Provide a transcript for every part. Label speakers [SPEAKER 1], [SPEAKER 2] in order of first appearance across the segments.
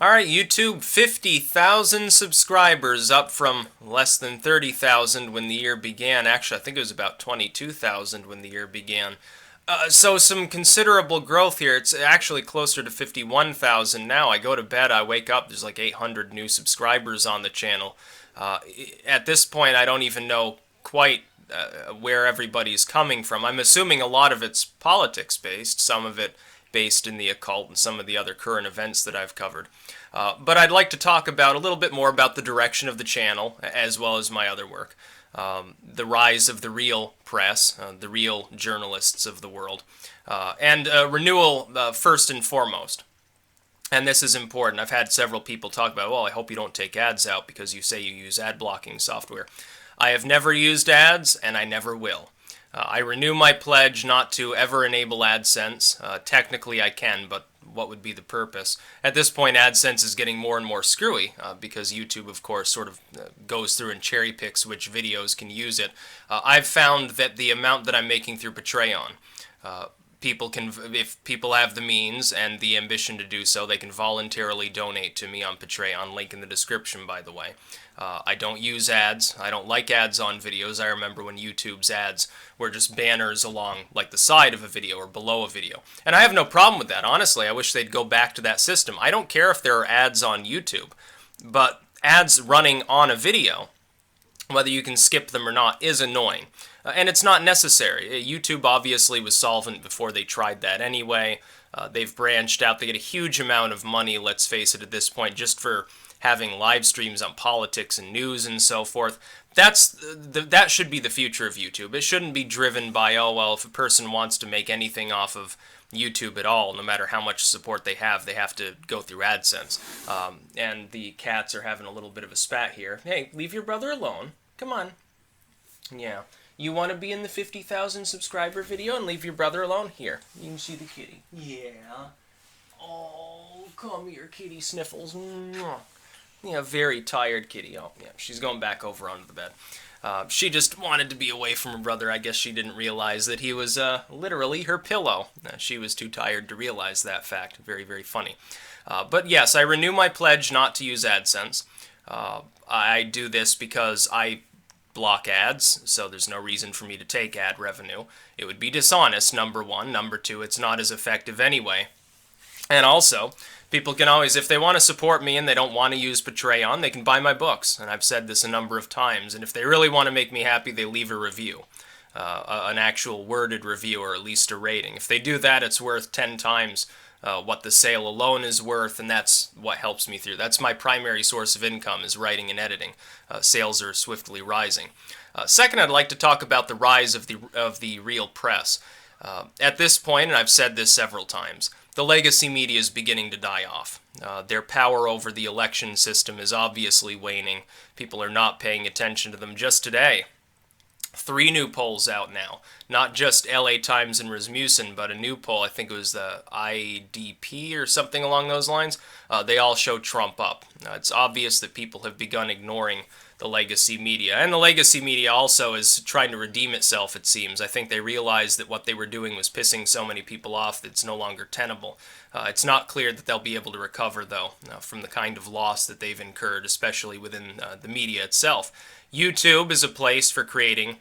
[SPEAKER 1] Alright, YouTube, 50,000 subscribers, up from less than 30,000 when the year began. Actually, I think it was about 22,000 when the year began. So some considerable growth here. It's actually closer to 51,000 now. I go to bed, I wake up, there's like 800 new subscribers on the channel. At this point, I don't even know quite where everybody's coming from. I'm assuming a lot of it's politics-based, some of it based in the occult and some of the other current events that I've covered. But I'd like to talk about a little bit more about the direction of the channel, as well as my other work. The rise of the real press, the real journalists of the world, and renewal first and foremost. And this is important. I've had several people talk about, well, I hope you don't take ads out because you say you use ad blocking software. I have never used ads, and I never will. I renew my pledge not to ever enable AdSense. Technically I can, but what would be the purpose? At this point, AdSense is getting more and more screwy because YouTube, of course, sort of goes through and cherry picks which videos can use it. I've found that the amount that I'm making through Patreon, people can, if people have the means and the ambition to do so, they can voluntarily donate to me on Patreon, link in the description, by the way. I don't use ads. I don't like ads on videos. I remember when YouTube's ads were just banners along like the side of a video or below a video. And I have no problem with that, honestly. I wish they'd go back to that system. I don't care if there are ads on YouTube, but ads running on a video, whether you can skip them or not, is annoying. And it's not necessary. YouTube obviously was solvent before they tried that anyway. They've branched out. They get a huge amount of money, let's face it, at this point, just for having live streams on politics and news and so forth. That should be the future of YouTube. It shouldn't be driven by, oh, well, if a person wants to make anything off of YouTube at all, no matter how much support they have to go through AdSense. And the cats are having a little bit of a spat here. Hey, leave your brother alone. Come on. Yeah. You want to be in the 50,000 subscriber video and leave your brother alone? Here, you can see the kitty. Yeah. Oh, come here, kitty sniffles. Yeah, very tired kitty. Oh, yeah, she's going back over onto the bed. She just wanted to be away from her brother. I guess she didn't realize that he was literally her pillow. She was too tired to realize that fact. Very, very funny. But yes, I renew my pledge not to use AdSense. I do this because I block ads, so there's no reason for me to take ad revenue. It would be dishonest, number one. Number two, it's not as effective anyway. And also, people can always, if they want to support me and they don't want to use Patreon, they can buy my books. And I've said this a number of times. And if they really want to make me happy, they leave a review. An actual worded review, or at least a rating. If they do that, it's worth 10 times what the sale alone is worth, and that's what helps me through. That's my primary source of income, is writing and editing. Sales are swiftly rising. Second, I'd like to talk about the rise of the real press. At this point, and I've said this several times, the legacy media is beginning to die off. Their power over the election system is obviously waning. People are not paying attention to them. Just today, 3 new polls out now. Not just LA Times and Rasmussen, but a new poll, I think it was the IDP or something along those lines. They all show Trump up. It's obvious that people have begun ignoring the legacy media. And the legacy media also is trying to redeem itself, it seems. I think they realized that what they were doing was pissing so many people off that it's no longer tenable. It's not clear that they'll be able to recover, though, from the kind of loss that they've incurred, especially within the media itself. YouTube is a place for creating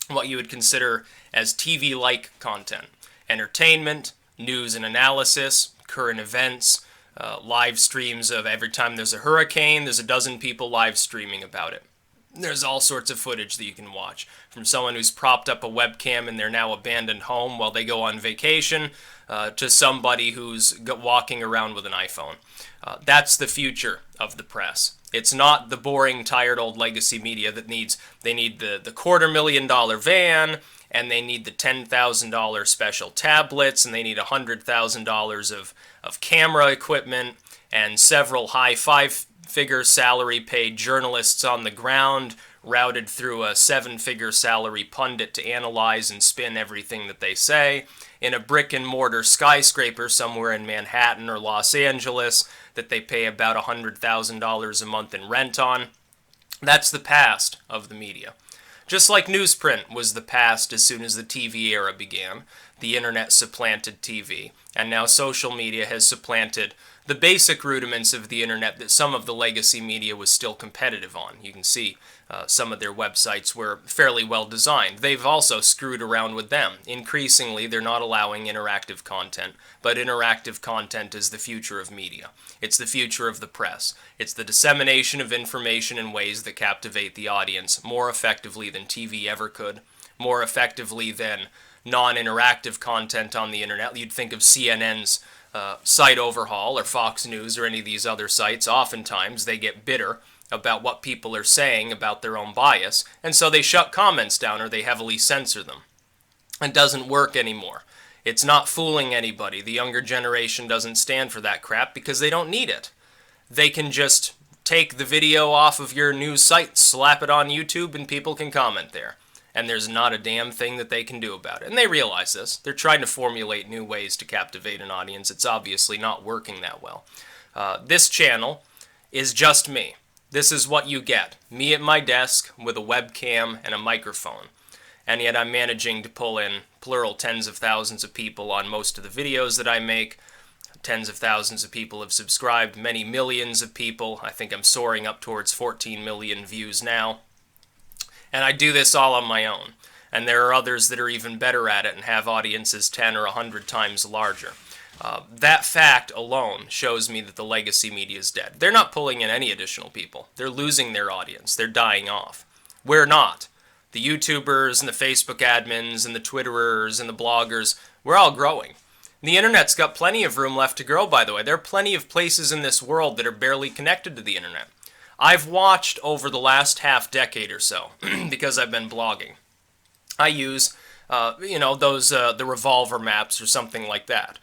[SPEAKER 1] what you would consider as TV-like content. Entertainment, news and analysis, current events, live streams of every time there's a hurricane, there's a dozen people live streaming about it. There's all sorts of footage that you can watch, from someone who's propped up a webcam in their now abandoned home while they go on vacation, to somebody who's walking around with an iPhone. That's the future of the press. It's not the boring, tired old legacy media that they need the $250,000 van, and they need the $10,000 special tablets, and they need $100,000 of camera equipment, and several high five-figure salary paid journalists on the ground, routed through a 7-figure salary pundit to analyze and spin everything that they say, in a brick-and-mortar skyscraper somewhere in Manhattan or Los Angeles that they pay about $100,000 a month in rent on. That's the past of the media. Just like newsprint was the past as soon as the TV era began, the internet supplanted TV, and now social media has supplanted the basic rudiments of the internet that some of the legacy media was still competitive on. You can see some of their websites were fairly well designed. They've also screwed around with them. Increasingly, they're not allowing interactive content, but interactive content is the future of media. It's the future of the press. It's the dissemination of information in ways that captivate the audience more effectively than TV ever could, more effectively than non-interactive content on the internet. You'd think of CNN's site overhaul or Fox News or any of these other sites. Oftentimes they get bitter about what people are saying about their own bias, and so they shut comments down or they heavily censor them. It doesn't work anymore. It's not fooling anybody. The younger generation doesn't stand for that crap because they don't need it. They can just take the video off of your news site, slap it on YouTube, and people can comment there. And there's not a damn thing that they can do about it. And they realize this. They're trying to formulate new ways to captivate an audience. It's obviously not working that well. This channel is just me. This is what you get. Me at my desk with a webcam and a microphone. And yet I'm managing to pull in plural tens of thousands of people on most of the videos that I make. Tens of thousands of people have subscribed. Many millions of people. I think I'm soaring up towards 14 million views now. And I do this all on my own. And there are others that are even better at it and have audiences 10 or 100 times larger. That fact alone shows me that the legacy media is dead. They're not pulling in any additional people. They're losing their audience. They're dying off. We're not. The YouTubers and the Facebook admins and the Twitterers and the bloggers, we're all growing. The internet's got plenty of room left to grow, by the way. There are plenty of places in this world that are barely connected to the internet. I've watched over the last half decade or so, because I've been blogging. I use, the revolver maps or something like that.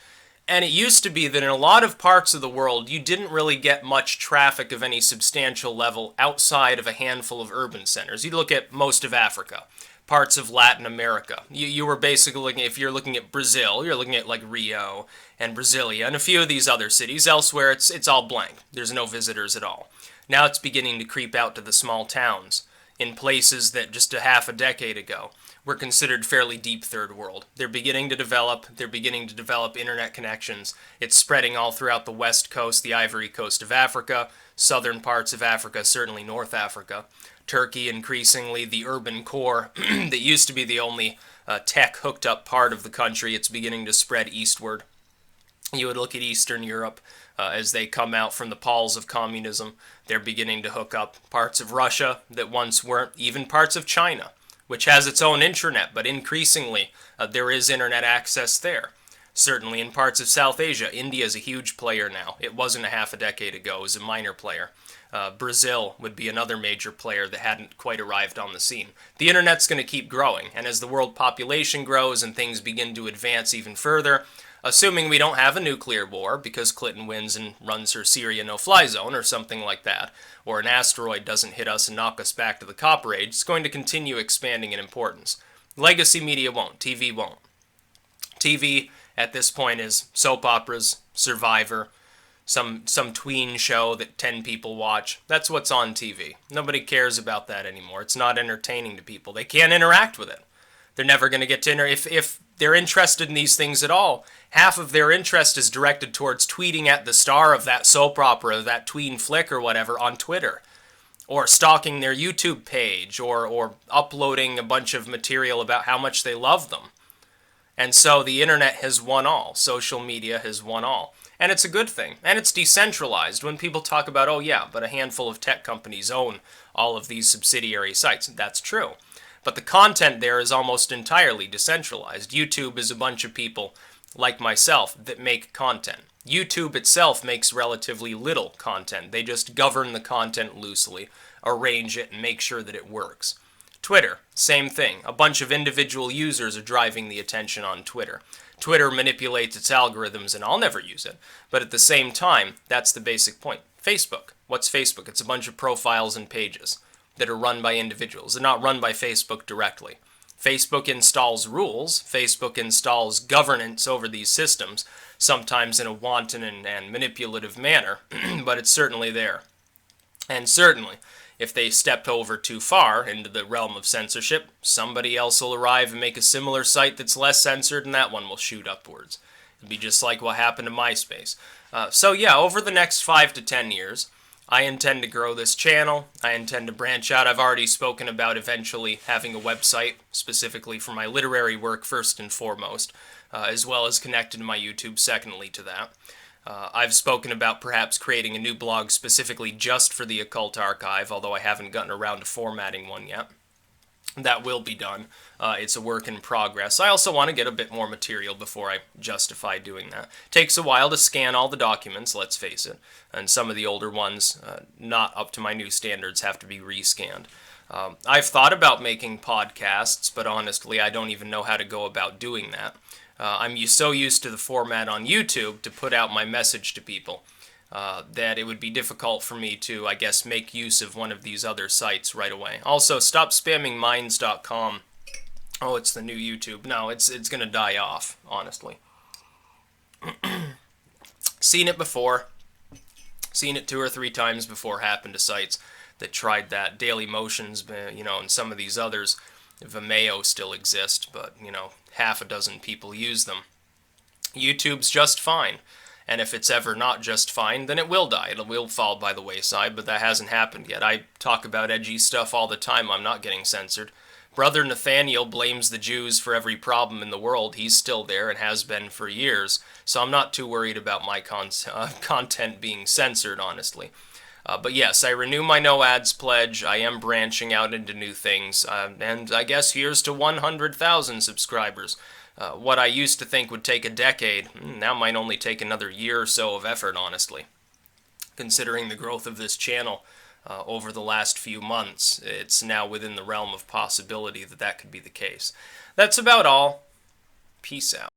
[SPEAKER 1] And it used to be that in a lot of parts of the world, you didn't really get much traffic of any substantial level outside of a handful of urban centers. You look at most of Africa, parts of Latin America. You were basically looking, if you're looking at Brazil, you're looking at like Rio and Brasilia and a few of these other cities. Elsewhere, it's all blank. There's no visitors at all. Now it's beginning to creep out to the small towns in places that just a half a decade ago were considered fairly deep third world. They're beginning to develop internet connections. It's spreading all throughout the west coast, the Ivory Coast of Africa, southern parts of Africa, certainly North Africa. Turkey, increasingly, the urban core that used to be the only tech hooked up part of the country, it's beginning to spread eastward. You would look at Eastern Europe as they come out from the palls of communism. They're beginning to hook up parts of Russia that once weren't, even parts of China, which has its own intranet, but increasingly there is internet access there. Certainly in parts of South Asia, India is a huge player now. It wasn't a half a decade ago. It was a minor player. Brazil would be another major player that hadn't quite arrived on the scene. The internet's going to keep growing, and as the world population grows and things begin to advance even further, assuming we don't have a nuclear war because Clinton wins and runs her Syria no-fly zone or something like that, or an asteroid doesn't hit us and knock us back to the Copper Age, it's going to continue expanding in importance. Legacy media won't. TV won't. TV at this point is soap operas, Survivor, some tween show that 10 people watch. That's what's on TV. Nobody cares about that anymore. It's not entertaining to people. They can't interact with it. They're never going to get to if they're interested in these things at all, half of their interest is directed towards tweeting at the star of that soap opera, that tween flick or whatever on Twitter, or stalking their YouTube page, or uploading a bunch of material about how much they love them. And so the internet has won all. Social media has won all. And it's a good thing. And it's decentralized. When people talk about, oh yeah, but a handful of tech companies own all of these subsidiary sites, that's true. But the content there is almost entirely decentralized. YouTube is a bunch of people like myself that make content. YouTube itself makes relatively little content. They just govern the content loosely, arrange it, and make sure that it works. Twitter, same thing. A bunch of individual users are driving the attention on Twitter. Twitter manipulates its algorithms, and I'll never use it. But at the same time, that's the basic point. Facebook. What's Facebook? It's a bunch of profiles and pages that are run by individuals. They're not run by Facebook directly. Facebook installs rules. Facebook installs governance over these systems, sometimes in a wanton and manipulative manner, but it's certainly there. And certainly, if they step over too far into the realm of censorship, somebody else will arrive and make a similar site that's less censored, and that one will shoot upwards. It'd be just like what happened to MySpace. So yeah, over the next 5 to 10 years, I intend to grow this channel. I intend to branch out. I've already spoken about eventually having a website specifically for my literary work first and foremost, as well as connected to my YouTube secondly to that. I've spoken about perhaps creating a new blog specifically just for the Occult Archive, although I haven't gotten around to formatting one yet. That will be done. It's a work in progress. I also want to get a bit more material before I justify doing that. Takes a while to scan all the documents, let's face it, and some of the older ones, not up to my new standards, have to be rescanned. I've thought about making podcasts, but honestly, I don't even know how to go about doing that. I'm so used to the format on YouTube to put out my message to people that it would be difficult for me to, I guess, make use of one of these other sites right away. Also, stop spamming minds.com. Oh, it's the new YouTube. No, it's going to die off, honestly. Seen it before. Seen it 2 or 3 times before happen to sites that tried that. Daily Motions, and some of these others. Vimeo still exist, but, half a dozen people use them. YouTube's just fine. And if it's ever not just fine, then it will die. It will fall by the wayside, but that hasn't happened yet. I talk about edgy stuff all the time. I'm not getting censored. Brother Nathaniel blames the Jews for every problem in the world. He's still there and has been for years. So I'm not too worried about my content being censored, honestly. But yes, I renew my no ads pledge. I am branching out into new things. And I guess here's to 100,000 subscribers. What I used to think would take a decade, now might only take another year or so of effort, honestly. Considering the growth of this channel over the last few months, it's now within the realm of possibility that that could be the case. That's about all. Peace out.